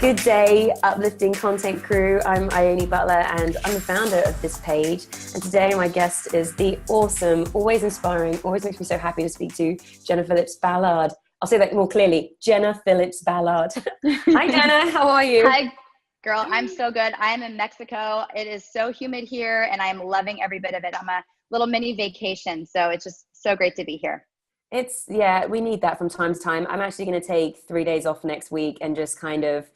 Good day, Uplifting Content crew. I'm Ione Butler and I'm the founder of this page. And today my guest is the awesome, always inspiring, always makes me so happy to speak to Jenna Phillips Ballard. I'll say that more clearly, Jenna Phillips Ballard. Hi Jenna, how are you? Hi girl, I'm so good. I'm in Mexico. It is so humid here and I'm loving every bit of it. I'm a little mini vacation, so it's just so great to be here. Yeah, we need that from time to time. I'm actually going to take 3 days off next week and just kind of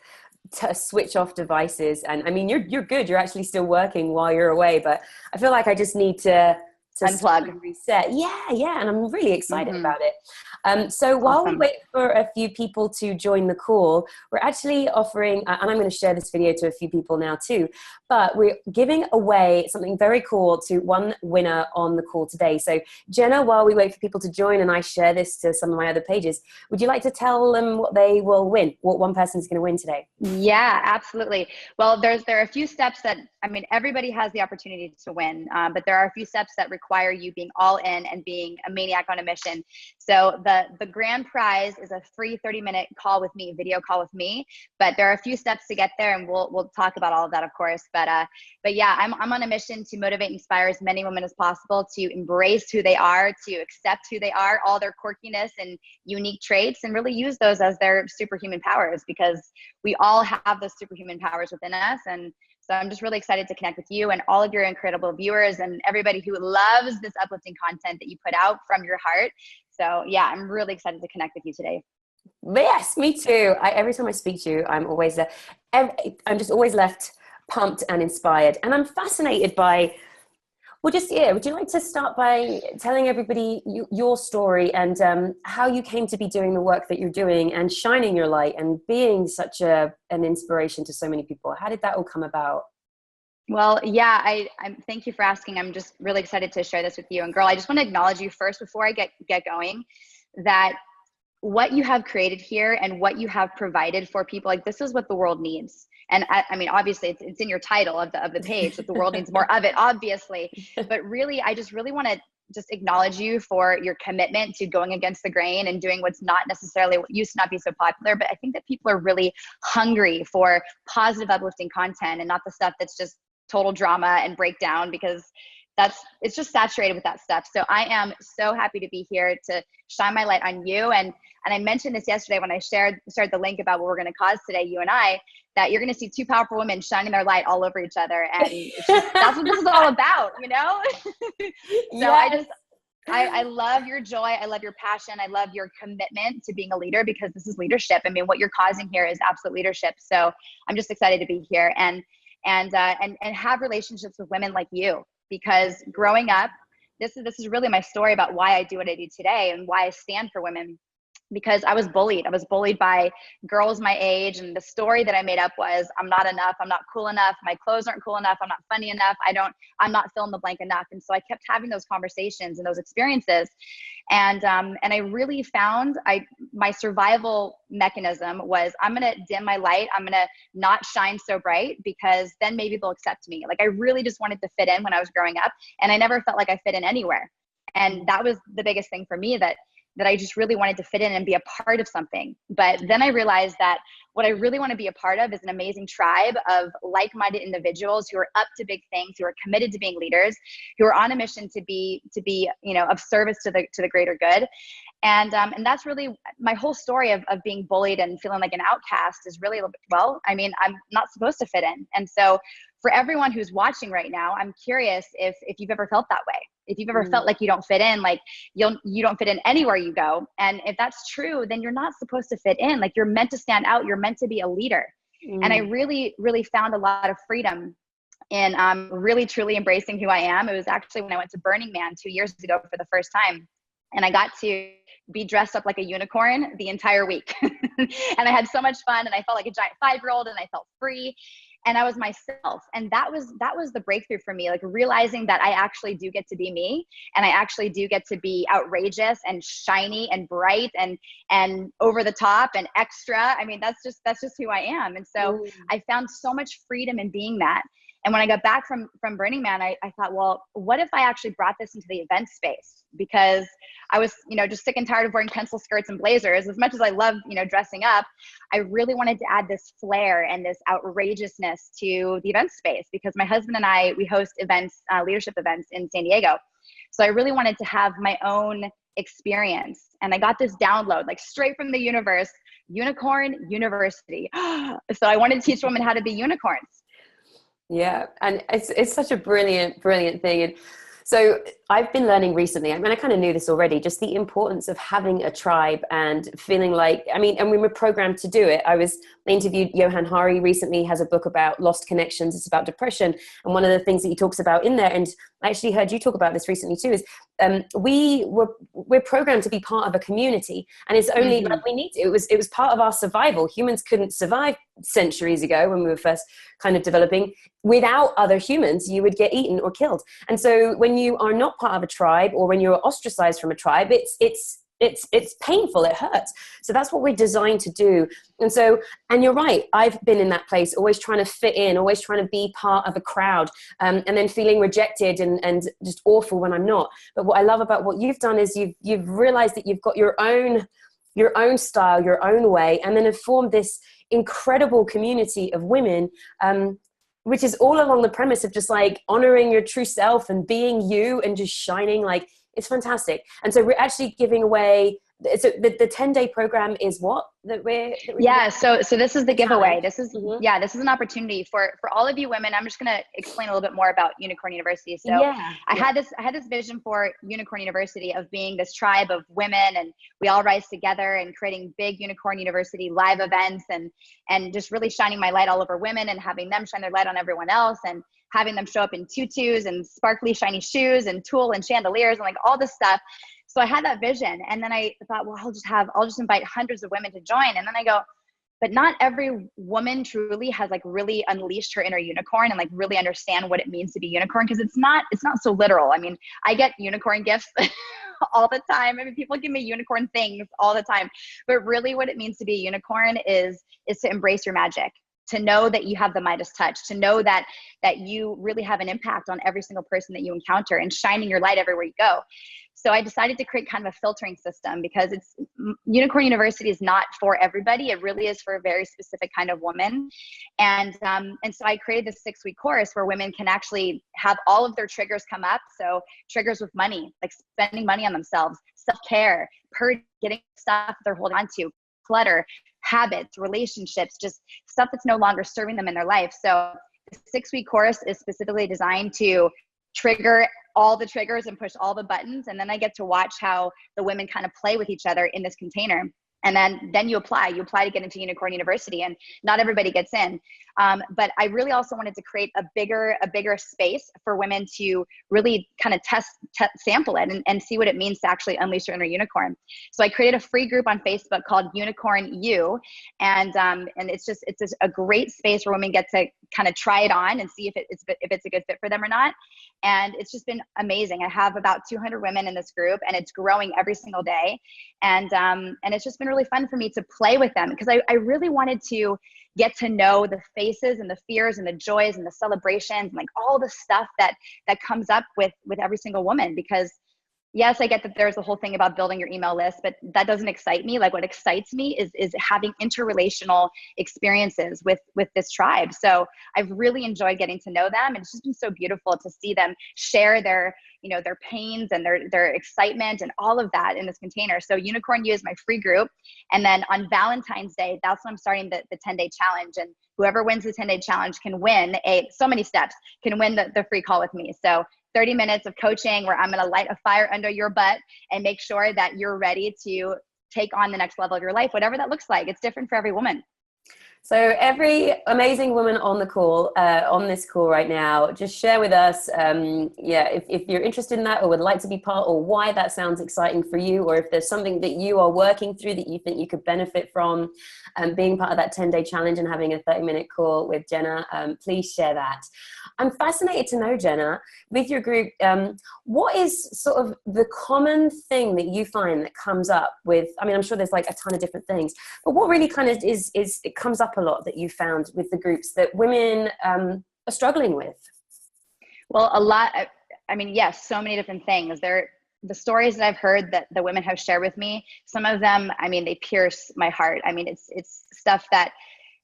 switch off devices. And I mean, you're good. You're actually still working while you're away, but I feel like I just need to unplug, reset. Yeah, and I'm really excited about it. So while we wait for a few people to join the call, we're actually offering, and I'm going to share this video to a few people now too, but we're giving away something very cool to one winner on the call today. So Jenna, while we wait for people to join and I share this to some of my other pages, would you like to tell them what they will win, what one person's going to win today? Yeah, absolutely. Well, there are a few steps that, I mean, everybody has the opportunity to win, but there are a few steps that require you being all in and being a maniac on a mission. So the grand prize is a free 30-minute call with me, video call with me, but there are a few steps to get there and we'll talk about all of that, of course. But yeah, I'm on a mission to motivate and inspire as many women as possible to embrace who they are, to accept who they are, all their quirkiness and unique traits, and really use those as their superhuman powers, because we all have those superhuman powers within us. And so I'm just really excited to connect with you and all of your incredible viewers and everybody who loves this uplifting content that you put out from your heart. So yeah, I'm really excited to connect with you today. Yes, me too. Every time I speak to you, I'm just always left pumped and inspired. And I'm fascinated by, would you like to start by telling everybody your story and how you came to be doing the work that you're doing and shining your light and being such an inspiration to so many people? How did that all come about? Well, yeah, I thank you for asking. I'm just really excited to share this with you. And girl, I just want to acknowledge you first before I get going, that what you have created here and what you have provided for people, like this is what the world needs. And I mean, obviously it's in your title of the page that the world needs more of it, obviously. But really, I just really want to just acknowledge you for your commitment to going against the grain and doing what's not necessarily what used to not be so popular. But I think that people are really hungry for positive, uplifting content and not the stuff that's just total drama and breakdown, because it's just saturated with that stuff. So I am so happy to be here to shine my light on you. And I mentioned this yesterday when I shared the link about what we're going to cause today, you and I, that you're going to see two powerful women shining their light all over each other. And that's what this is all about, you know? So yes. I love your joy. I love your passion. I love your commitment to being a leader, because this is leadership. I mean, what you're causing here is absolute leadership. So I'm just excited to be here and have relationships with women like you. Because growing up, this is really my story about why I do what I do today and why I stand for women. Because I was bullied. I was bullied by girls my age. And the story that I made up was, I'm not enough. I'm not cool enough. My clothes aren't cool enough. I'm not funny enough. I'm not fill in the blank enough. And so I kept having those conversations and those experiences. And I really found my survival mechanism was, I'm going to dim my light. I'm going to not shine so bright, because then maybe they'll accept me. Like I really just wanted to fit in when I was growing up, and I never felt like I fit in anywhere. And that was the biggest thing for me, that I just really wanted to fit in and be a part of something. But then I realized that what I really want to be a part of is an amazing tribe of like-minded individuals who are up to big things, who are committed to being leaders, who are on a mission to be, of service to the greater good. And that's really my whole story of being bullied and feeling like an outcast is really, well, I mean, I'm not supposed to fit in. And so for everyone who's watching right now, I'm curious if you've ever felt that way. If you've ever felt like you don't fit in, like you don't fit in anywhere you go. And if that's true, then you're not supposed to fit in. Like you're meant to stand out. You're meant to be a leader. And I really, really found a lot of freedom in really, truly embracing who I am. It was actually when I went to Burning Man 2 years ago for the first time. And I got to be dressed up like a unicorn the entire week. And I had so much fun, and I felt like a giant 5-year-old, and I felt free. And I was myself. And that was the breakthrough for me, like realizing that I actually do get to be me, and I actually do get to be outrageous and shiny and bright and over the top and extra. I mean, that's just who I am. And so I found so much freedom in being that. And when I got back from Burning Man, I thought, well, what if I actually brought this into the event space? Because I was, just sick and tired of wearing pencil skirts and blazers. As much as I love, dressing up, I really wanted to add this flair and this outrageousness to the event space, because my husband and I, we host events, leadership events in San Diego. So I really wanted to have my own experience. And I got this download, like straight from the universe, Unicorn University. So I wanted to teach women how to be unicorns. Yeah. And it's such a brilliant thing. And so I've been learning recently, I kind of knew this already, just the importance of having a tribe and feeling like, and we were programmed to do it. I interviewed Johan Hari recently, has a book about lost connections. It's about depression. And one of the things that he talks about in there, and I actually heard you talk about this recently too, is we're programmed to be part of a community. And it's only like we need to. It was part of our survival. Humans couldn't survive centuries ago when we were first kind of developing. Without other humans, you would get eaten or killed. And so when you are not part of a tribe, or when you're ostracized from a tribe, it's painful, it hurts. So that's what we're designed to do. And you're right, I've been in that place, always trying to fit in, always trying to be part of a crowd, and then feeling rejected and just awful when I'm not. But what I love about what you've done is you've realized that you've got your own style, your own way, and then have formed this incredible community of women, which is all along the premise of just like honoring your true self and being you and just shining. Like, it's fantastic. And so we're actually giving away, so the 10-day program is what? So this is the giveaway. This is this is an opportunity for all of you women. I'm just going to explain a little bit more about Unicorn University. So I had this vision for Unicorn University of being this tribe of women, and we all rise together and creating big Unicorn University live events, and just really shining my light all over women and having them shine their light on everyone else, and having them show up in tutus and sparkly shiny shoes and tulle and chandeliers and like all this stuff. So I had that vision, and then I thought, well, I'll just invite hundreds of women to join. And then I go, but not every woman truly has like really unleashed her inner unicorn and like really understand what it means to be unicorn. Cause it's not so literal. I mean, I get unicorn gifts all the time. I mean, people give me unicorn things all the time, but really what it means to be a unicorn is to embrace your magic, to know that you have the Midas touch, to know that you really have an impact on every single person that you encounter, and shining your light everywhere you go. So I decided to create kind of a filtering system, because Unicorn University is not for everybody. It really is for a very specific kind of woman. And so I created this 6-week course where women can actually have all of their triggers come up. So triggers with money, like spending money on themselves, self-care, getting stuff they're holding on to, clutter, habits, relationships, just stuff that's no longer serving them in their life. So the 6-week course is specifically designed to trigger all the triggers and push all the buttons. And then I get to watch how the women kind of play with each other in this container. And then you apply to get into Unicorn University, and not everybody gets in. But I really also wanted to create a bigger space for women to really kind of sample it and see what it means to actually unleash your inner unicorn. So I created a free group on Facebook called Unicorn U. And it's a great space where women get to kind of try it on and see if it's a good fit for them or not. And it's just been amazing. I have about 200 women in this group, and it's growing every single day. And it's just been really fun for me to play with them, because I really wanted to get to know the faces and the fears and the joys and the celebrations and like all the stuff that comes up with every single woman. Because yes, I get that there's a whole thing about building your email list, but that doesn't excite me. Like, what excites me is having interrelational experiences with this tribe. So I've really enjoyed getting to know them. And it's just been so beautiful to see them share their pains and their excitement and all of that in this container. So Unicorn U is my free group. And then on Valentine's Day, that's when I'm starting the 10-day challenge. And whoever wins the 10-day challenge can win so many steps, can win the free call with me. So 30 minutes of coaching where I'm going to light a fire under your butt and make sure that you're ready to take on the next level of your life, whatever that looks like. It's different for every woman. So every amazing woman on the call, on this call right now, just share with us, if you're interested in that or would like to be part, or why that sounds exciting for you, or if there's something that you are working through that you think you could benefit from being part of that 10-day challenge and having a 30-minute call with Jenna, please share that. I'm fascinated to know, Jenna, with your group, what is sort of the common thing that you find that comes up with, I mean, I'm sure there's like a ton of different things, but what really kind of it comes up a lot that you found with the groups that women are struggling with? Well, I mean, yes, so many different things. The stories that I've heard that the women have shared with me, some of them, I mean, they pierce my heart. I mean, it's stuff that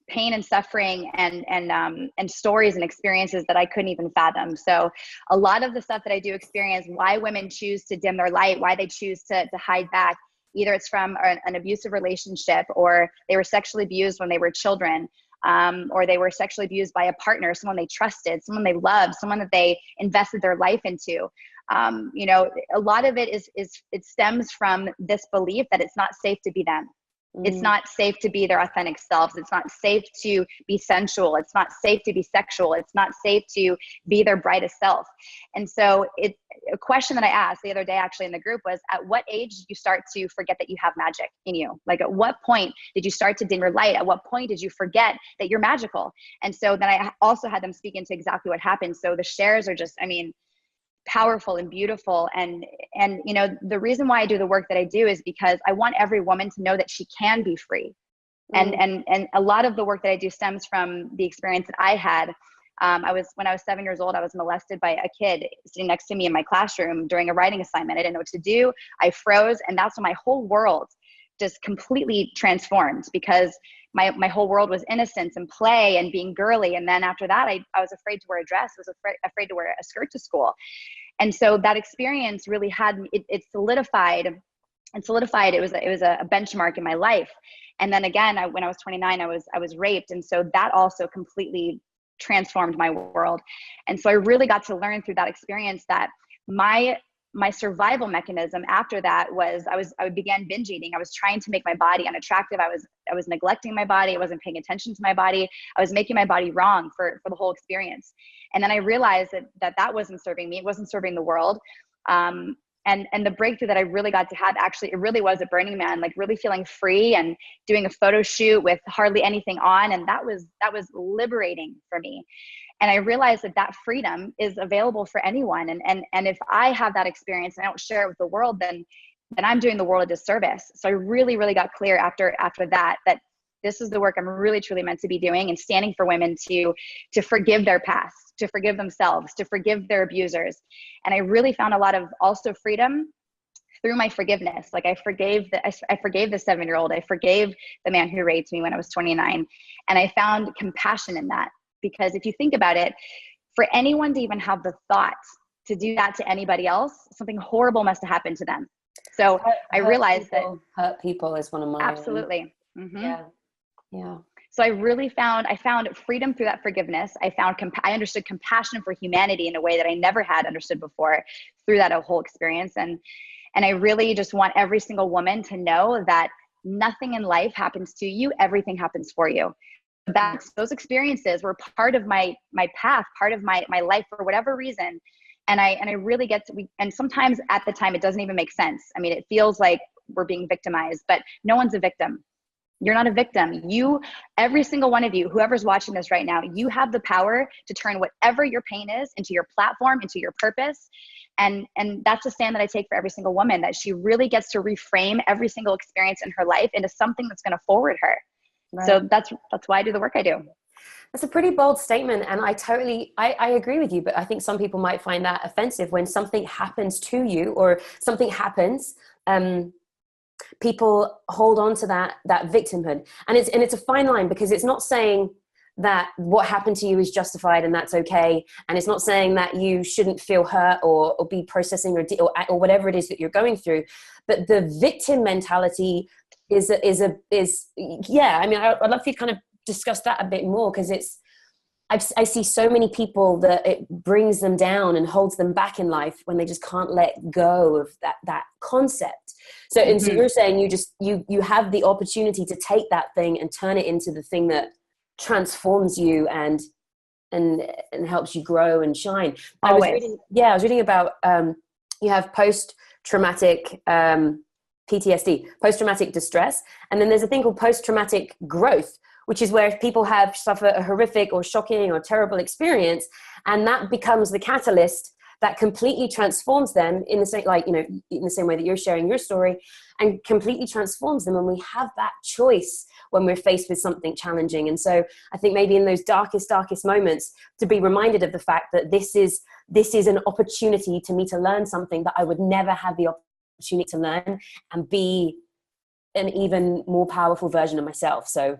pain and suffering and stories and experiences that I couldn't even fathom. So a lot of the stuff that I do experience, why women choose to dim their light, why they choose to hide back, either it's from an abusive relationship, or they were sexually abused when they were children, or they were sexually abused by a partner, someone they trusted, someone they loved, someone that they invested their life into. You know, a lot of it it stems from this belief that it's not safe to be them. It's not safe to be their authentic selves. It's not safe to be sensual. It's not safe to be sexual. It's not safe to be their brightest self. And so a question that I asked the other day actually in the group was, at what age did you start to forget that you have magic in you? Like, at what point did you start to dim your light? At what point did you forget that you're magical? And so then I also had them speak into exactly what happened. So the shares are just, I mean, powerful and beautiful. And, you know, the reason why I do the work that I do is because I want every woman to know that she can be free. And a lot of the work that I do stems from the experience that I had. When I was 7 years old, I was molested by a kid sitting next to me in my classroom during a writing assignment. I didn't know what to do. I froze. And that's when my whole world just completely transformed, because my whole world was innocence and play and being girly. And then after that, I was afraid to wear a dress. I was afraid to wear a skirt to school. And so that experience really had it solidified. It was a benchmark in my life. And then again, when I was 29, I was raped. And so that also completely transformed my world. And so I really got to learn through that experience that my survival mechanism after that was I began binge eating. I was trying to make my body unattractive. I was neglecting my body. I wasn't paying attention to my body. I was making my body wrong for the whole experience. And then I realized that wasn't serving me. It wasn't serving the world. And the breakthrough that I really got to have, actually, it really was at Burning Man, like really feeling free and doing a photo shoot with hardly anything on. And that was liberating for me. And I realized that freedom is available for anyone. And if I have that experience and I don't share it with the world, then I'm doing the world a disservice. So I really, really got clear after that this is the work I'm really, truly meant to be doing, and standing for women to forgive their past, to forgive themselves, to forgive their abusers. And I really found a lot of also freedom through my forgiveness. Like I forgave the 7-year-old. I forgave the man who raped me when I was 29. And I found compassion in that. Because if you think about it, for anyone to even have the thought to do that to anybody else, something horrible must have happened to them. So I realized that hurt people is one of my absolutely. Yeah. So I found freedom through that forgiveness. I understood compassion for humanity in a way that I never had understood before through that whole experience. And I really just want every single woman to know that nothing in life happens to you. Everything happens for you. Those experiences were part of my path, part of my life for whatever reason. And I really and sometimes at the time, it doesn't even make sense. I mean, it feels like we're being victimized, but no one's a victim. You're not a victim. Every single one of you, whoever's watching this right now, you have the power to turn whatever your pain is into your platform, into your purpose. And that's a stand that I take for every single woman, that she really gets to reframe every single experience in her life into something that's going to forward her. Right. So that's why I do the work I do. That's a pretty bold statement. And I agree with you, but I think some people might find that offensive when something happens to you or something happens. People hold on to that victimhood. And it's a fine line, because it's not saying that what happened to you is justified and that's okay. And it's not saying that you shouldn't feel hurt or be processing or whatever it is that you're going through. But the victim mentality is yeah. I mean, I'd love for you to kind of discuss that a bit more, because I see so many people that it brings them down and holds them back in life when they just can't let go of that concept. So, and so you're saying you have the opportunity to take that thing and turn it into the thing that transforms you and helps you grow and shine. Always. I was reading about you have post-traumatic PTSD, post-traumatic distress, and then there's a thing called post-traumatic growth, which is where people have suffered a horrific or shocking or terrible experience, and that becomes the catalyst that completely transforms them in the same, like, you know, in the same way that you're sharing your story, and completely transforms them. And we have that choice when we're faced with something challenging. And so I think maybe in those darkest moments, to be reminded of the fact that this is an opportunity to me to learn something that I would never have the opportunity to learn, and be an even more powerful version of myself. So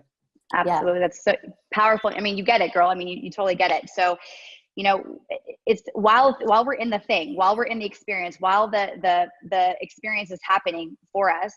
absolutely. Yeah. That's so powerful. I mean, you get it, girl. I mean, you totally get it. So, you know, it's while we're in the thing, while we're in the experience, while the experience is happening for us,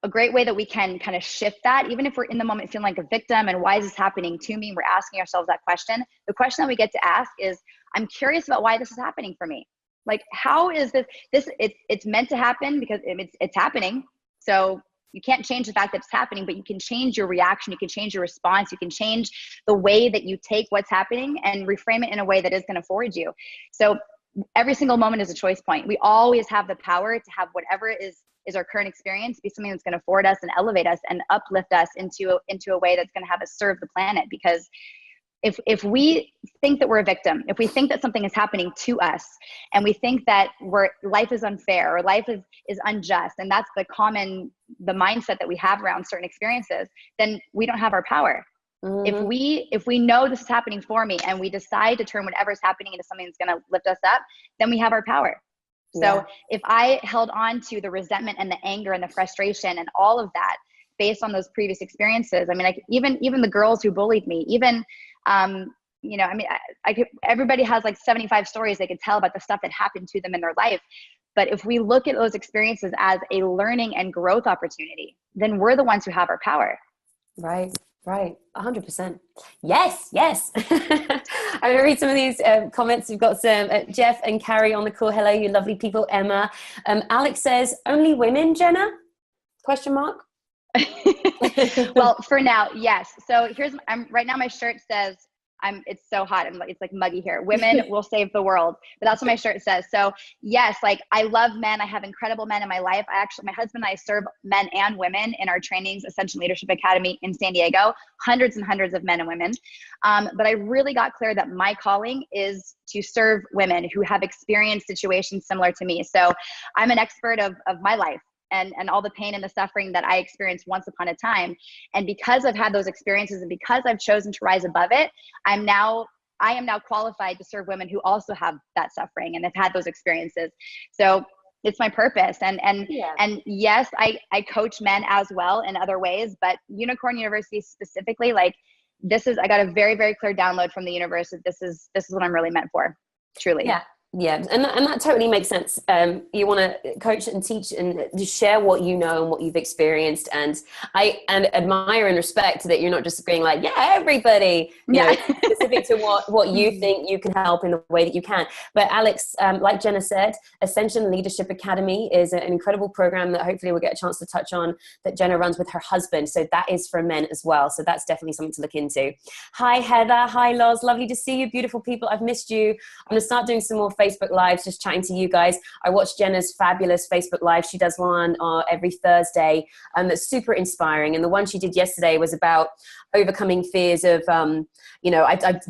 a great way that we can kind of shift that, even if we're in the moment feeling like a victim and why is this happening to me, we're asking ourselves that question. The question that we get to ask is, I'm curious about why this is happening for me. Like, how is this it's meant to happen because it's happening. So you can't change the fact that it's happening, but you can change your reaction. You can change your response. You can change the way that you take what's happening and reframe it in a way that is going to forward you. So every single moment is a choice point. We always have the power to have whatever is our current experience be something that's going to forward us and elevate us and uplift us into a way that's going to have us serve the planet. Because if we think that we're a victim, if we think that something is happening to us, and we think that life is unfair or life is unjust, and that's the mindset that we have around certain experiences, then we don't have our power. Mm-hmm. If we know this is happening for me, and we decide to turn whatever is happening into something that's going to lift us up, then we have our power. So if I held on to the resentment and the anger and the frustration and all of that based on those previous experiences, I mean, like even the girls who bullied me, even, you know, I mean, everybody has like 75 stories they could tell about the stuff that happened to them in their life. But if we look at those experiences as a learning and growth opportunity, then we're the ones who have our power. Right. 100%. Yes. I'm going to read some of these comments. We've got some Jeff and Carrie on the call. Hello, you lovely people. Emma. Alex says, only women, Jenna? Question mark. Well, for now, yes. So right now my shirt says, it's so hot. It's like muggy here. Women will save the world. But that's what my shirt says. So yes, like I love men. I have incredible men in my life. My husband and I serve men and women in our trainings, Ascension Leadership Academy in San Diego, hundreds and hundreds of men and women. But I really got clear that my calling is to serve women who have experienced situations similar to me. So I'm an expert of my life. And all the pain and the suffering that I experienced once upon a time. And because I've had those experiences and because I've chosen to rise above it, I am now qualified to serve women who also have that suffering and have had those experiences. So it's my purpose. And yes, I coach men as well in other ways, but Unicorn University specifically, like I got a very, very clear download from the universe that this is what I'm really meant for, truly. Yeah, and that totally makes sense. You want to coach and teach and just share what you know and what you've experienced. And I admire and respect that you're not just being like, everybody, you know, specific to what you think you can help in the way that you can. But Alex, like Jenna said, Ascension Leadership Academy is an incredible program that hopefully we'll get a chance to touch on, that Jenna runs with her husband. So that is for men as well. So that's definitely something to look into. Hi, Heather. Hi, Loz. Lovely to see you, beautiful people. I've missed you. I'm going to start doing some more Facebook Lives, just chatting to you guys. I watched Jenna's fabulous Facebook Live. She does one every Thursday, and that's super inspiring. And the one she did yesterday was about overcoming fears of, I'm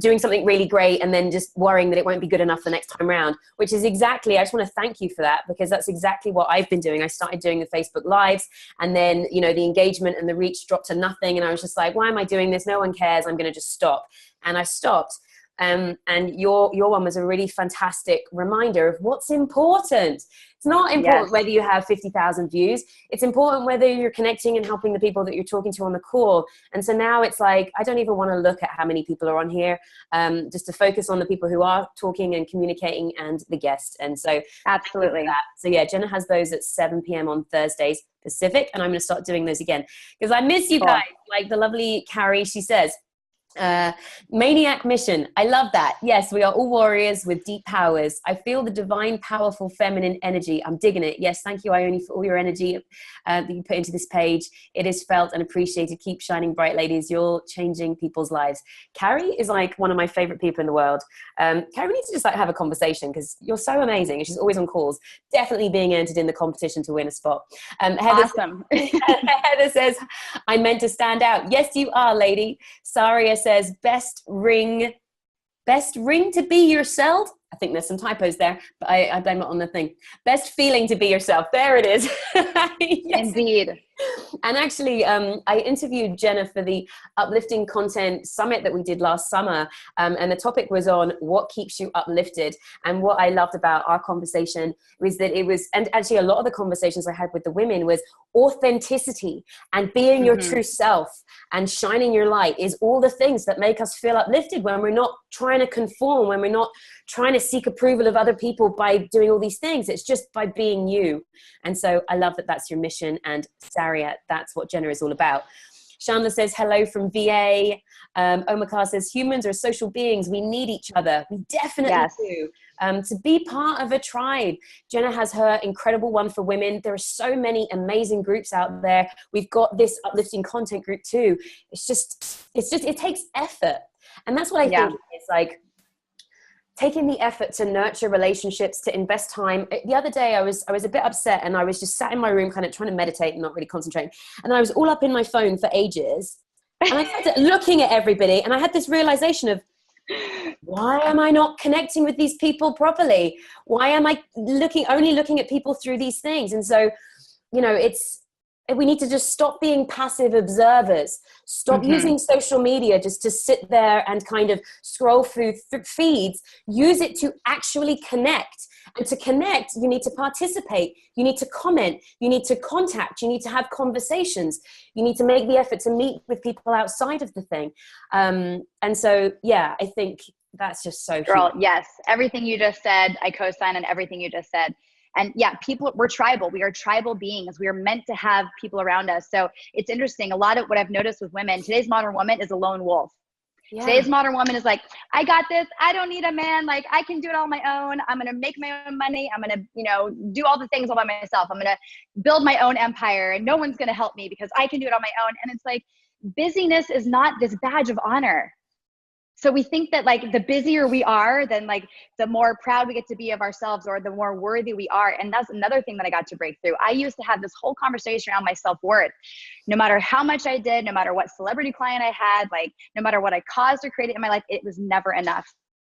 doing something really great and then just worrying that it won't be good enough the next time around, which is exactly, I just want to thank you for that, because that's exactly what I've been doing. I started doing the Facebook Lives, and then, the engagement and the reach dropped to nothing. And I was just like, why am I doing this? No one cares. I'm going to just stop. And I stopped. And your one was a really fantastic reminder of what's important. It's not important whether you have 50,000 views. It's important whether you're connecting and helping the people that you're talking to on the call. And so now it's like, I don't even want to look at how many people are on here, just to focus on the people who are talking and communicating and the guest. And so absolutely. So yeah, Jenna has those at 7 p.m. on Thursdays Pacific. And I'm going to start doing those again because I miss you guys. Like the lovely Carrie, she says, maniac mission. I love that. Yes, we are all warriors with deep powers. I feel the divine, powerful, feminine energy. I'm digging it. Yes, thank you, Ione, for all your energy that you put into this page. It is felt and appreciated. Keep shining bright, ladies. You're changing people's lives. Carrie is like one of my favorite people in the world. Carrie, we need to just have a conversation because you're so amazing. And she's always on calls, definitely being entered in the competition to win a spot. Awesome. Heather says, I meant to stand out. Yes, you are, lady. Saria says, best ring to be yourself. I think there's some typos there, but I blame it on the thing. Best feeling to be yourself. There it is. Yes. Indeed. And actually, I interviewed Jenna for the Uplifting Content Summit that we did last summer. And the topic was on what keeps you uplifted. And what I loved about our conversation was that it was, and actually a lot of the conversations I had with the women was authenticity and being your true self and shining your light is all the things that make us feel uplifted when we're not trying to conform, when we're not trying to seek approval of other people by doing all these things. It's just by being you. And so I love that that's your mission. And Saria, that's what Jenna is all about. Shamla says, hello from VA. Omakar says, humans are social beings. We need each other. We definitely do. To be part of a tribe. Jenna has her incredible one for women. There are so many amazing groups out there. We've got this uplifting content group too. It takes effort. And that's what I think it's like, taking the effort to nurture relationships, to invest time. The other day I was a bit upset and I was just sat in my room kind of trying to meditate and not really concentrating. And I was all up in my phone for ages. And I started looking at everybody and I had this realization of, why am I not connecting with these people properly? Why am I only looking at people through these things? And so, you know, we need to just stop being passive observers. Stop using social media just to sit there and kind of scroll through feeds. Use it to actually connect. And to connect, you need to participate. You need to comment. You need to contact. You need to have conversations. You need to make the effort to meet with people outside of the thing. And so, yeah, I think that's just so Girl, yes. Everything you just said, I co-sign on everything you just said. And yeah, we're tribal. We are tribal beings. We are meant to have people around us. So it's interesting. A lot of what I've noticed with women, today's modern woman is a lone wolf. Yeah. Today's modern woman is like, I got this. I don't need a man. Like, I can do it all on my own. I'm going to make my own money. I'm going to, do all the things all by myself. I'm going to build my own empire and no one's going to help me because I can do it on my own. And it's like, busyness is not this badge of honor. So we think that like the busier we are, then like the more proud we get to be of ourselves or the more worthy we are. And that's another thing that I got to break through. I used to have this whole conversation around my self-worth. No matter how much I did, no matter what celebrity client I had, like no matter what I caused or created in my life, it was never enough.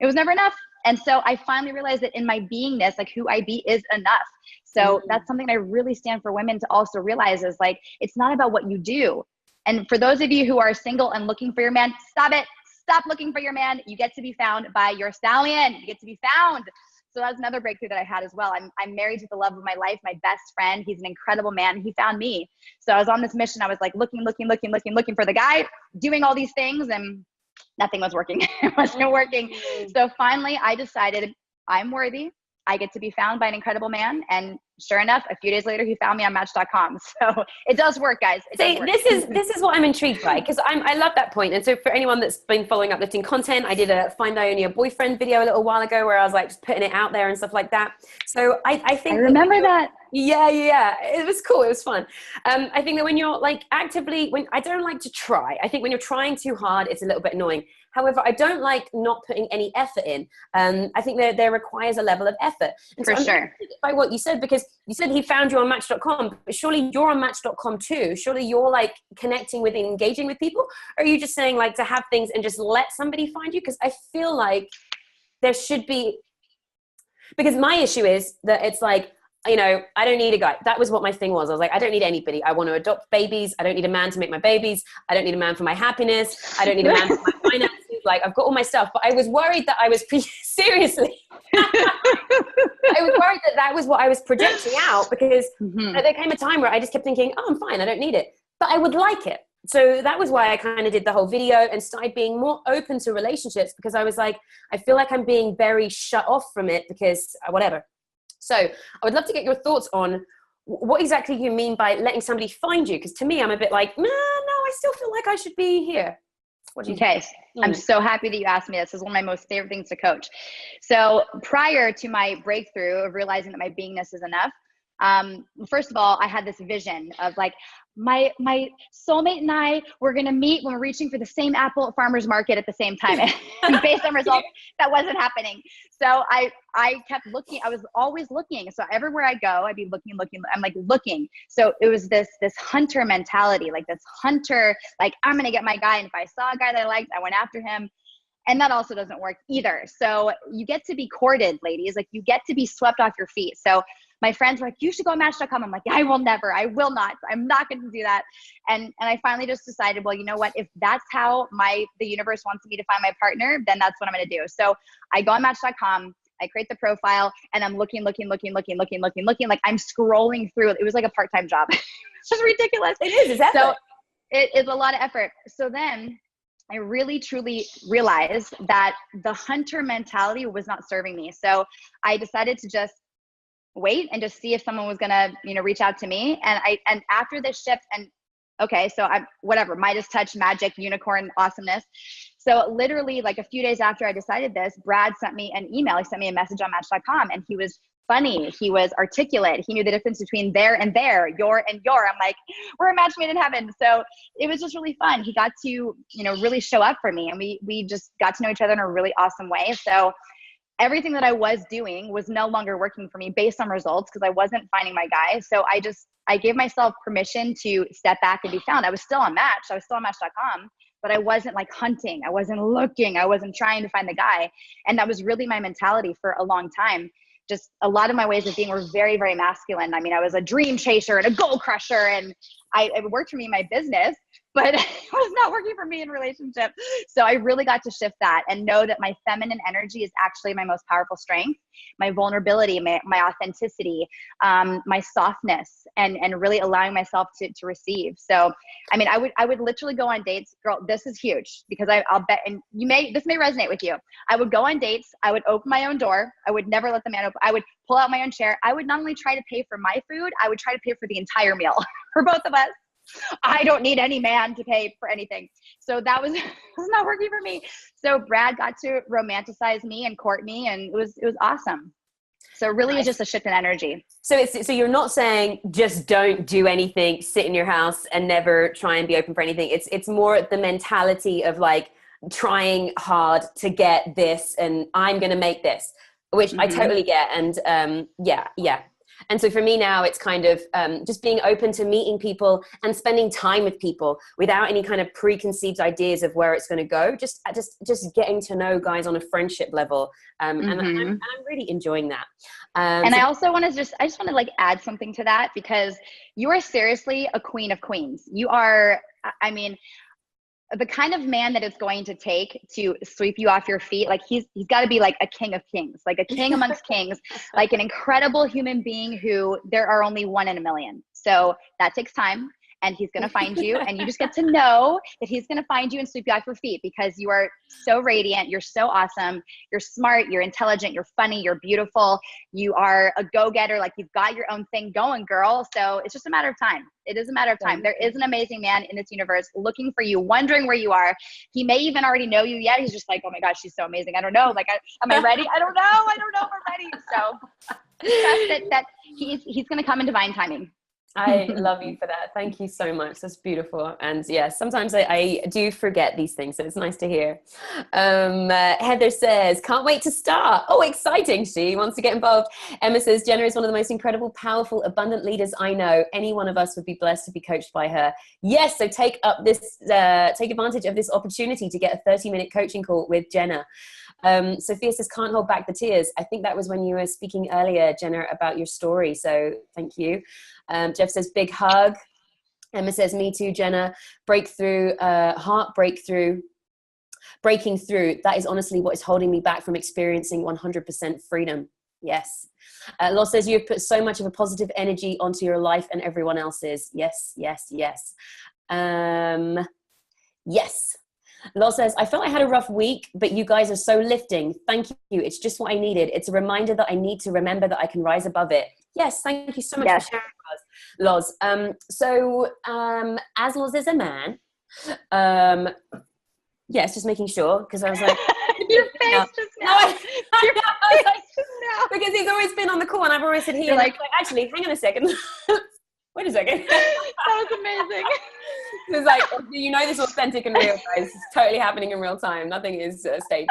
It was never enough. And so I finally realized that in my beingness, like who I be is enough. So that's something I really stand for women to also realize is like, it's not about what you do. And for those of you who are single and looking for your man, stop it. Stop looking for your man. You get to be found by your stallion. You get to be found. So that's another breakthrough that I had as well. I'm married to the love of my life, my best friend. He's an incredible man. He found me. So I was on this mission. I was like looking for the guy, doing all these things, and nothing was working. It wasn't working. So finally I decided I'm worthy. I get to be found by an incredible man. And sure enough, a few days later, he found me on Match.com. So it does work, guys. This is what I'm intrigued by, because I love that point. And so for anyone that's been following Uplifting Content, I did a Find Ione a Boyfriend video a little while ago where I was like just putting it out there and stuff like that. So I think I remember that. Yeah. It was cool. It was fun. I think that when you're like actively, I don't like to try. I think when you're trying too hard, it's a little bit annoying. However, I don't like not putting any effort in. I think there requires a level of effort. And for sure. By what you said, because you said he found you on Match.com, but surely you're on Match.com too. Surely you're like connecting with and engaging with people. Or are you just saying like to have things and just let somebody find you? Because I feel like there should be, because my issue is that it's like, I don't need a guy. That was what my thing was. I was like, I don't need anybody. I want to adopt babies. I don't need a man to make my babies. I don't need a man for my happiness. I don't need a man for my finances. Like, I've got all my stuff. But I was worried that I was, seriously, I was worried that was what I was projecting out, because there came a time where I just kept thinking, oh, I'm fine. I don't need it. But I would like it. So that was why I kind of did the whole video and started being more open to relationships, because I was like, I feel like I'm being very shut off from it because whatever. So I would love to get your thoughts on what exactly you mean by letting somebody find you. Because to me, I'm a bit like, no, I still feel like I should be here. What do you think? I'm so happy that you asked me this. This is one of my most favorite things to coach. So prior to my breakthrough of realizing that my beingness is enough, first of all, I had this vision of like, my soulmate and I were going to meet when we're reaching for the same apple at farmer's market at the same time. And based on results, that wasn't happening. So I kept looking. I was always looking. So everywhere I go, I'd be looking. I'm like looking. So it was this hunter mentality, like this hunter, like I'm going to get my guy. And if I saw a guy that I liked, I went after him. And that also doesn't work either. So you get to be courted, ladies. Like, you get to be swept off your feet. So my friends were like, you should go on Match.com. I'm like, I will never. I will not. I'm not going to do that. And I finally just decided, well, you know what? If that's how the universe wants me to find my partner, then that's what I'm going to do. So I go on Match.com. I create the profile, and I'm looking. Like, I'm scrolling through. It was like a part-time job. It's just ridiculous. It is. It's effort. So it is a lot of effort. So then I really, truly realized that the hunter mentality was not serving me. So I decided to just wait and just see if someone was going to, reach out to me. And after this shift, and okay, so I'm whatever, Midas touch, magic, unicorn, awesomeness. So literally like a few days after I decided this, Brad sent me an email. He sent me a message on Match.com, and he was funny. He was articulate. He knew the difference between there and there, your and your. I'm like, we're a match made in heaven. So it was just really fun. He got to, really show up for me, and we just got to know each other in a really awesome way. So everything that I was doing was no longer working for me based on results, because I wasn't finding my guy. So I gave myself permission to step back and be found. I was still on Match. I was still on Match.com, but I wasn't like hunting. I wasn't looking. I wasn't trying to find the guy. And that was really my mentality for a long time. Just a lot of my ways of being were very, very masculine. I mean, I was a dream chaser and a goal crusher, and it worked for me in my business, but it was not working for me in relationship. So I really got to shift that and know that my feminine energy is actually my most powerful strength, my vulnerability, my authenticity, my softness, and really allowing myself to receive. So, I mean, I would literally go on dates. Girl, this is huge, because I'll bet, and this may resonate with you. I would go on dates. I would open my own door. I would never let the man open. I would pull out my own chair. I would not only try to pay for my food, I would try to pay for the entire meal for both of us. I don't need any man to pay for anything. So that was not working for me. So Brad got to romanticize me and court me, and it was awesome. So really, it's just a shift in energy. So you're not saying just don't do anything, sit in your house and never try and be open for anything. It's more the mentality of like trying hard to get this, and I'm going to make this, which I totally get. And yeah. And so for me now, it's kind of just being open to meeting people and spending time with people without any kind of preconceived ideas of where it's going to go. Just getting to know guys on a friendship level. And I'm really enjoying that. And I also want to I just want to like add something to that, because you are seriously a queen of queens. You are, I mean, the kind of man that it's going to take to sweep you off your feet. Like he's got to be like a king of kings, like a king amongst kings, like an incredible human being who there are only 1 in a million. So that takes time, and he's going to find you, and you just get to know that he's going to find you and sweep you off your feet, because you are so radiant. You're so awesome. You're smart. You're intelligent. You're funny. You're beautiful. You are a go-getter. Like, you've got your own thing going, girl. So it's just a matter of time. It is a matter of time. There is an amazing man in this universe looking for you, wondering where you are. He may even already know you yet. He's just like, oh my gosh, she's so amazing. I don't know. Like, am I ready? I don't know if I'm ready. So trust that he's going to come in divine timing. I love you for that. Thank you so much. That's beautiful. And yeah, sometimes I do forget these things, so it's nice to hear. Heather says, can't wait to start. Oh, exciting. She wants to get involved. Emma says, Jenna is one of the most incredible, powerful, abundant leaders I know. Any one of us would be blessed to be coached by her. Yes. So take advantage of this opportunity to get a 30-minute coaching call with Jenna. Sophia says, can't hold back the tears. I think that was when you were speaking earlier, Jenna, about your story. So thank you. Jeff says, big hug. Emma says, me too, Jenna. Breakthrough, breaking through. That is honestly what is holding me back from experiencing 100% freedom. Yes. Law says, you've put so much of a positive energy onto your life and everyone else's. Yes, yes, yes. Yes. Law says, I felt I had a rough week, but you guys are so lifting. Thank you. It's just what I needed. It's a reminder that I need to remember that I can rise above it. Yes, thank you so much for sharing, Loz. As Loz is a man, yes, just making sure, because I was like, your face just now. Because he's always been on the call, and I've always said You're like, actually, hang on a second. Wait a second. That was amazing. It's like, you know, this is authentic and real, guys. It's totally happening in real time. Nothing is staged.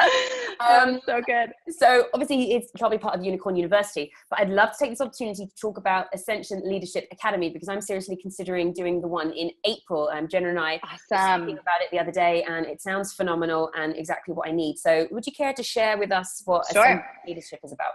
So good. So obviously it's probably part of Unicorn University, but I'd love to take this opportunity to talk about Ascension Leadership Academy, because I'm seriously considering doing the one in April. Jenna and I were talking about it the other day, and it sounds phenomenal and exactly what I need. So would you care to share with us what Ascension Leadership is about?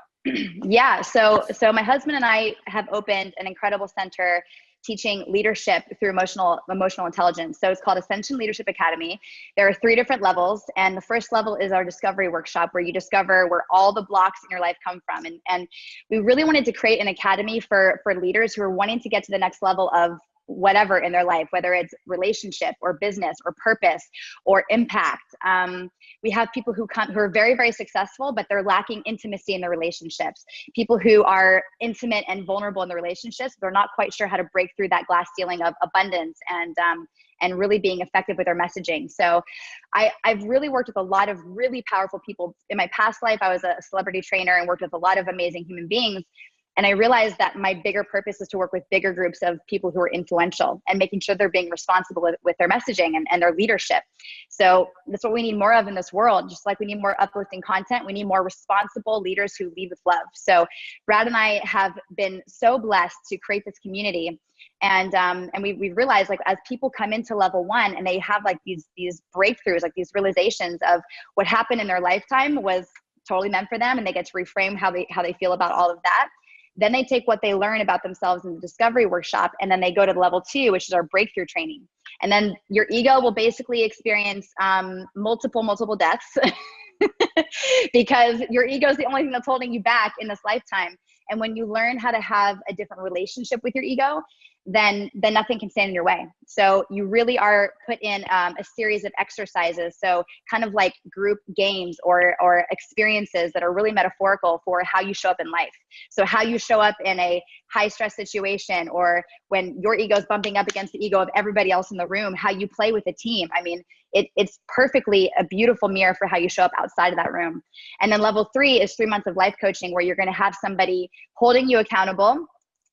Yeah. So my husband and I have opened an incredible center teaching leadership through emotional intelligence. So it's called Ascension Leadership Academy. There are 3 different levels. And the first level is our discovery workshop, where you discover where all the blocks in your life come from. And we really wanted to create an academy for leaders who are wanting to get to the next level of whatever in their life, whether it's relationship or business or purpose or impact. We have people who are very, very successful, but they're lacking intimacy in their relationships. People who are intimate and vulnerable in their relationships, they're not quite sure how to break through that glass ceiling of abundance and really being effective with their messaging. So I've really worked with a lot of really powerful people. In my past life, I was a celebrity trainer and worked with a lot of amazing human beings. And I realized that my bigger purpose is to work with bigger groups of people who are influential and making sure they're being responsible with their messaging and their leadership. So that's what we need more of in this world. Just like we need more uplifting content, we need more responsible leaders who lead with love. So Brad and I have been so blessed to create this community. And we realized, like, as people come into level 1 and they have like these breakthroughs, like these realizations of what happened in their lifetime was totally meant for them, and they get to reframe how they feel about all of that. Then they take what they learn about themselves in the discovery workshop, and then they go to level 2, which is our breakthrough training. And then your ego will basically experience multiple deaths because your ego is the only thing that's holding you back in this lifetime. And when you learn how to have a different relationship with your ego, then nothing can stand in your way. So you really are put in a series of exercises. So kind of like group games or experiences that are really metaphorical for how you show up in life. So how you show up in a high stress situation, or when your ego is bumping up against the ego of everybody else in the room, how you play with a team. I mean, it's perfectly a beautiful mirror for how you show up outside of that room. And then level 3 is 3 months of life coaching, where you're going to have somebody holding you accountable.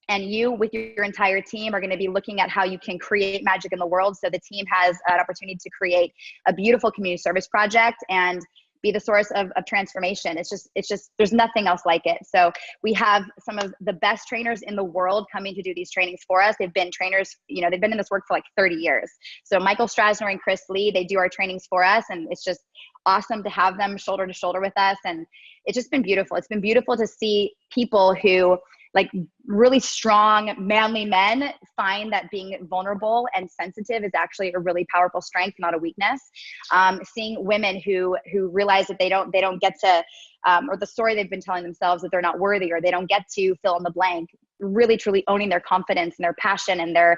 And you, with your entire team, are going to be looking at how you can create magic in the world. So the team has an opportunity to create a beautiful community service project and be the source of transformation. It's just, there's nothing else like it. So we have some of the best trainers in the world coming to do these trainings for us. They've been trainers, they've been in this work for like 30 years. So Michael Strasner and Chris Lee, they do our trainings for us. And it's just awesome to have them shoulder to shoulder with us. And it's just been beautiful. It's been beautiful to see people who, like, really strong, manly men find that being vulnerable and sensitive is actually a really powerful strength, not a weakness. Seeing women who realize that they don't get to, or the story they've been telling themselves that they're not worthy, or they don't get to fill in the blank, really truly owning their confidence and their passion and their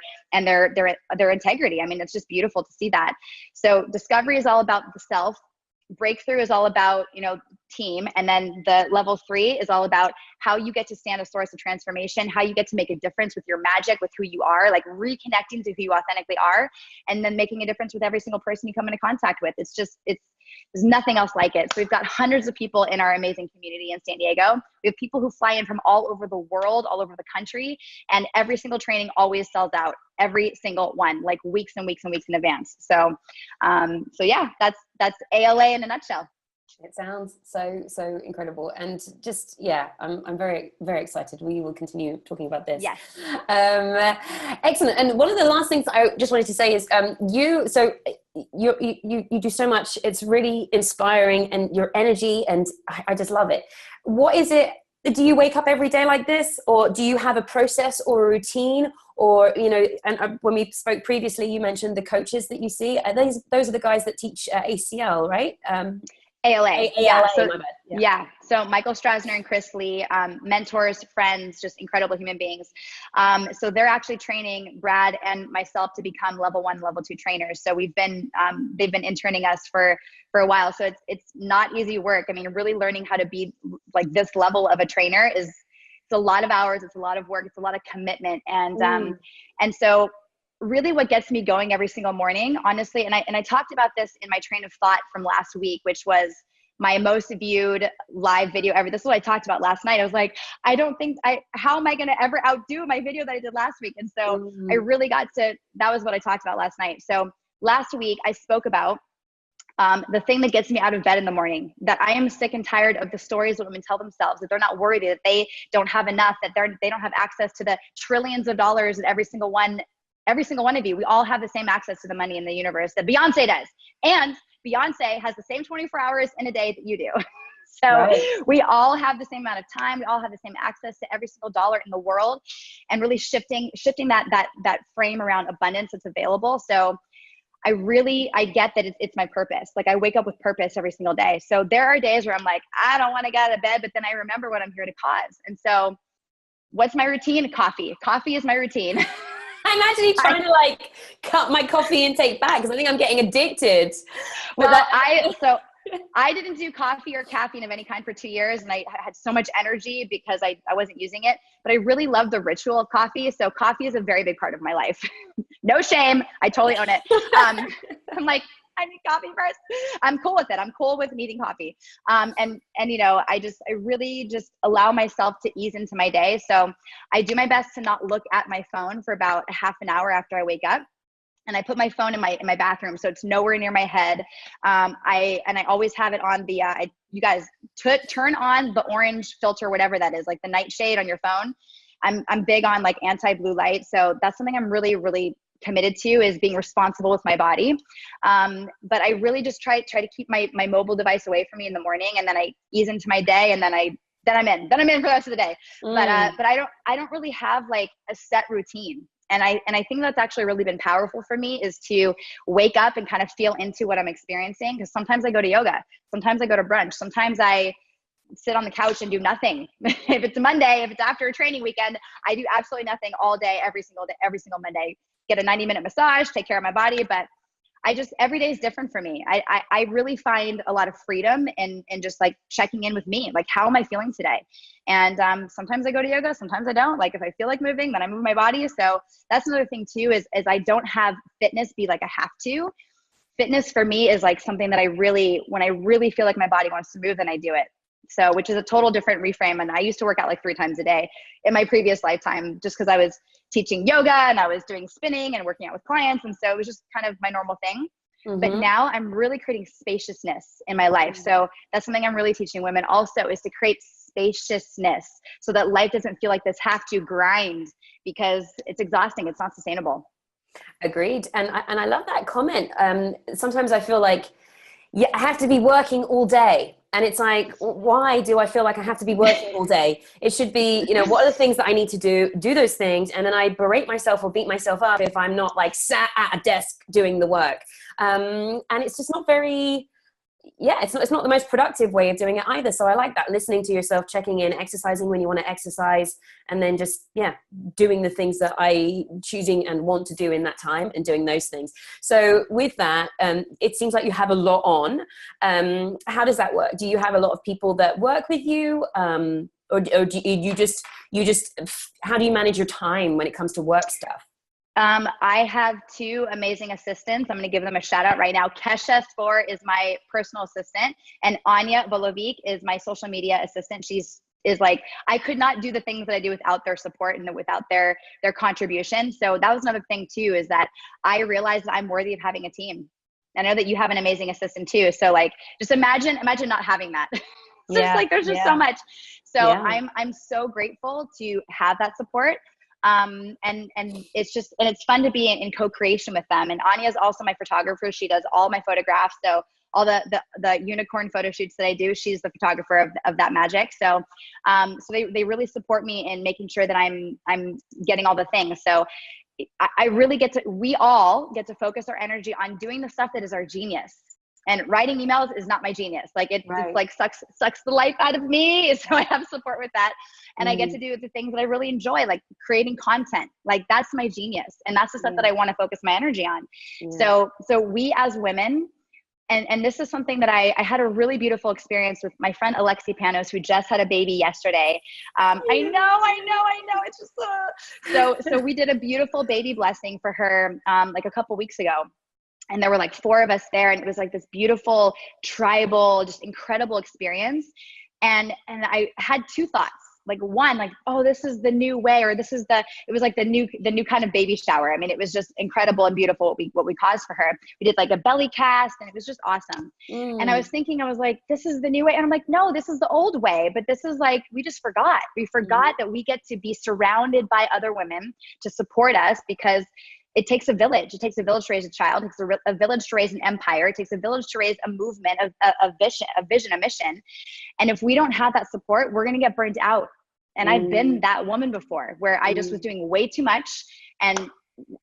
integrity. I mean, it's just beautiful to see that. So discovery is all about the self. Breakthrough is all about, team. And then the level 3 is all about how you get to stand a source of transformation, how you get to make a difference with your magic, with who you are, like reconnecting to who you authentically are, and then making a difference with every single person you come into contact with. There's nothing else like it. So we've got hundreds of people in our amazing community in San Diego. We have people who fly in from all over the world, all over the country, and every single training always sells out, every single one, like weeks and weeks and weeks in advance. So yeah, that's ALA in a nutshell. It sounds so incredible, and just I'm very, very excited. We will continue talking about this. Yes. Excellent. And one of the last things I just wanted to say is you do so much. It's really inspiring, and your energy, and I just love it. What is it? Do you wake up every day like this, or do you have a process or a routine? Or, and when we spoke previously, you mentioned the coaches that you see. Those are the guys that teach ACL, right? ALA. Yeah. So Michael Strasner and Chris Lee, mentors, friends, just incredible human beings. So they're actually training Brad and myself to become level 1, level 2 trainers. So they've been interning us for a while. So it's not easy work. I mean, really learning how to be like this level of a trainer it's a lot of hours. It's a lot of work. It's a lot of commitment. And so really what gets me going every single morning, honestly, and I talked about this in my train of thought from last week, which was my most viewed live video ever. This is what I talked about last night. I was like, how am I going to ever outdo my video that I did last week? And so I really that was what I talked about last night. So last week I spoke about the thing that gets me out of bed in the morning, that I am sick and tired of the stories that women tell themselves, that they're not worthy, that they don't have enough, that they don't have access to the trillions of dollars that every single one of you, we all have the same access to the money in the universe that Beyonce does. And Beyonce has the same 24 hours in a day that you do. So we all have the same amount of time. We all have the same access to every single dollar in the world, and really shifting that frame around abundance that's available. So I get that it's my purpose. Like, I wake up with purpose every single day. So there are days where I'm like, I don't want to get out of bed, but then I remember what I'm here to cause. And so what's my routine? Coffee. Coffee is my routine. I'm actually trying to like cut my coffee intake back because I think I'm getting addicted. Well, I didn't do coffee or caffeine of any kind for 2 years, and I had so much energy because I wasn't using it, but I really love the ritual of coffee. So coffee is a very big part of my life. No shame. I totally own it. I'm like, I need coffee first. I'm cool with it. I'm cool with needing coffee. And you know, I really just allow myself to ease into my day. So I do my best to not look at my phone for about a half an hour after I wake up. And I put my phone in my bathroom, so it's nowhere near my head. I always have it on the, you guys turn on the orange filter, whatever that is, like the nightshade on your phone. I'm big on like anti-blue light. So that's something I'm really, really committed to, is being responsible with my body. But I really just try to keep my mobile device away from me in the morning, and then I ease into my day, and then I'm in for the rest of the day. But I don't really have like a set routine. And I think that's actually really been powerful for me, is to wake up and kind of feel into what I'm experiencing. Because sometimes I go to yoga, sometimes I go to brunch, sometimes I sit on the couch and do nothing. If it's a Monday, if it's after a training weekend, I do absolutely nothing all day, every single day, every single Monday. Get a 90-minute massage, take care of my body. But every day is different for me. I really find a lot of freedom in just like checking in with me. Like, how am I feeling today? And sometimes I go to yoga, sometimes I don't. Like, if I feel like moving, then I move my body. So that's another thing too, is I don't have fitness be like a have to. Fitness for me is like something that when I really feel like my body wants to move, then I do it. So, which is a total different reframe. And I used to work out like 3 times a day in my previous lifetime, just because I was teaching yoga and I was doing spinning and working out with clients. And so it was just kind of my normal thing. But now I'm really creating spaciousness in my life. So that's something I'm really teaching women also, is to create spaciousness so that life doesn't feel like this have to grind, because it's exhausting. It's not sustainable. Agreed. And I love that comment. Sometimes I feel like, yeah, I have to be working all day. And it's like, why do I feel like I have to be working all day? It should be, you know, what are the things that I need to do those things. And then I berate myself or beat myself up if I'm not like sat at a desk doing the work. And it's just not very, it's not the most productive way of doing it either. So I like that, listening to yourself, checking in, exercising when you want to exercise, and then just, doing the things that I choosing and want to do in that time, and doing those things. So with that, it seems like you have a lot on. How does that work? Do you have a lot of people that work with you? Or do you just, how do you manage your time when it comes to work stuff? I have 2 amazing assistants. I'm going to give them a shout out right now. Kesha Spore is my personal assistant, and Ione Butler is my social media assistant. Is like, I could not do the things that I do without their support and without their contribution. So that was another thing too, is that I realized that I'm worthy of having a team. I know that you have an amazing assistant too. So like, just imagine not having that. There's just so much. So I'm so grateful to have that support. And it's fun to be in co-creation with them. And Anya is also my photographer. She does all my photographs. So all the unicorn photo shoots that I do, she's the photographer of that magic. So, they really support me in making sure that I'm getting all the things. So I really we all get to focus our energy on doing the stuff that is our genius. And writing emails is not my genius. Like it's like sucks the life out of me. So I have support with that. And I get to do the things that I really enjoy, like creating content. Like that's my genius. And that's the stuff that I want to focus my energy on. So we as women, and this is something that I had a really beautiful experience with my friend Alexi Panos, who just had a baby yesterday. I know. It's just, so we did a beautiful baby blessing for her, like a couple weeks ago. And there were like 4 of us there, and it was like this beautiful, tribal, just incredible experience. And I had 2 thoughts. Like, one, like, oh, this is the new way, or it was like the new kind of baby shower. I mean, it was just incredible and beautiful what we caused for her. We did like a belly cast, and it was just awesome. And I was thinking, I was like, this is the new way. And I'm like, no, this is the old way. But this is like, we just forgot. We forgot that we get to be surrounded by other women to support us, because it takes a village. It takes a village to raise a child. It takes a village to raise an empire. It takes a village to raise a movement, a vision, a mission. And if we don't have that support, we're going to get burned out. And I've been that woman before, where I just was doing way too much. And,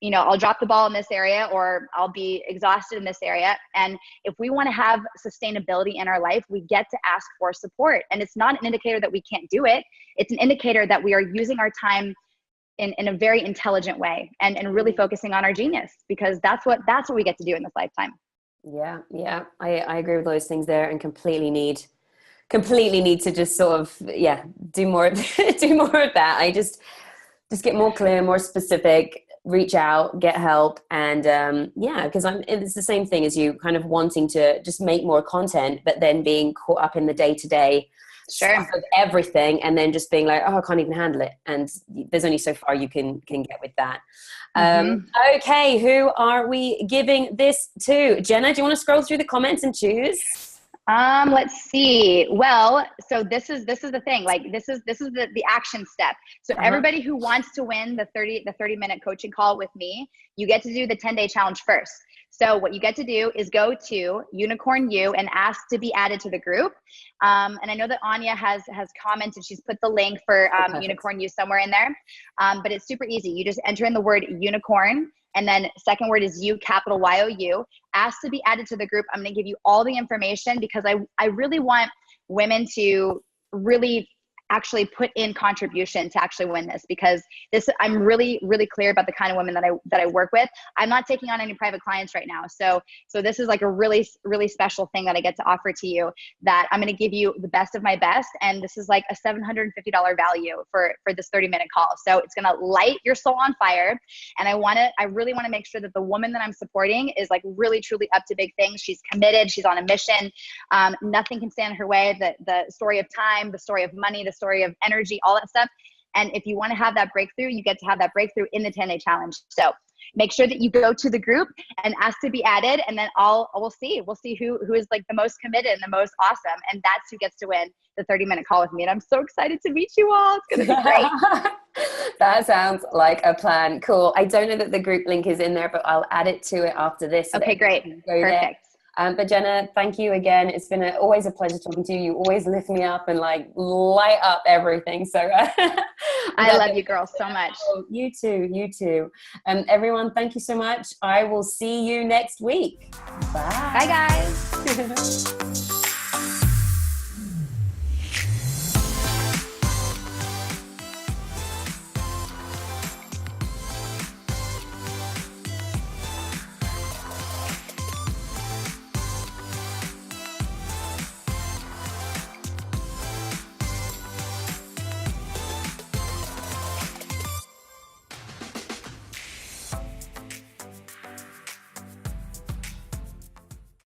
you know, I'll drop the ball in this area, or I'll be exhausted in this area. And if we want to have sustainability in our life, we get to ask for support. And it's not an indicator that we can't do it. It's an indicator that we are using our time in a very intelligent way, and really focusing on our genius, because that's what we get to do in this lifetime. Yeah. I agree with those things there, and completely need to just sort of, do more of that. I just get more clear, more specific, reach out, get help. And because it's the same thing as you, kind of wanting to just make more content, but then being caught up in the day-to-day stuff of everything, and then just being like, oh, I can't even handle it. And there's only so far you can get with that. Okay, who are we giving this to? Jenna, do you want to scroll through the comments and choose? Let's see. Well, so this is the thing. Like, this is the action step. So everybody who wants to win the 30-minute coaching call with me, you get to do the 10-day challenge first. So what you get to do is go to Unicorn U and ask to be added to the group. And I know that Anya has commented. She's put the link for Unicorn U somewhere in there. But it's super easy. You just enter in the word unicorn, and then second word is U, capital Y-O-U. Ask to be added to the group. I'm going to give you all the information, because I really want women to really actually put in contribution to actually win this, because I'm really, really clear about the kind of women that I work with. I'm not taking on any private clients right now. So this is like a really, really special thing that I get to offer to you, that I'm going to give you the best of my best. And this is like a $750 value for this 30-minute call. So it's going to light your soul on fire. And I really want to make sure that the woman that I'm supporting is like really, truly up to big things. She's committed. She's on a mission. Nothing can stand in her way. The story of time, the story of money, the story of energy, all that stuff. And if you want to have that breakthrough, you get to have that breakthrough in the 10-day challenge. So make sure that you go to the group and ask to be added, and then we'll see who is like the most committed and the most awesome, and that's who gets to win the 30-minute call with me. And I'm so excited to meet you all. It's going to be great. That sounds like a plan. Cool. I don't know that the group link is in there, but I'll add it to it after this. Okay, great. Perfect. But Jenna, thank you again. It's been always a pleasure talking to you. You always lift me up and like light up everything. So I love you, girl, so much. Oh, you too. Everyone, thank you so much. I will see you next week. Bye. Bye, guys.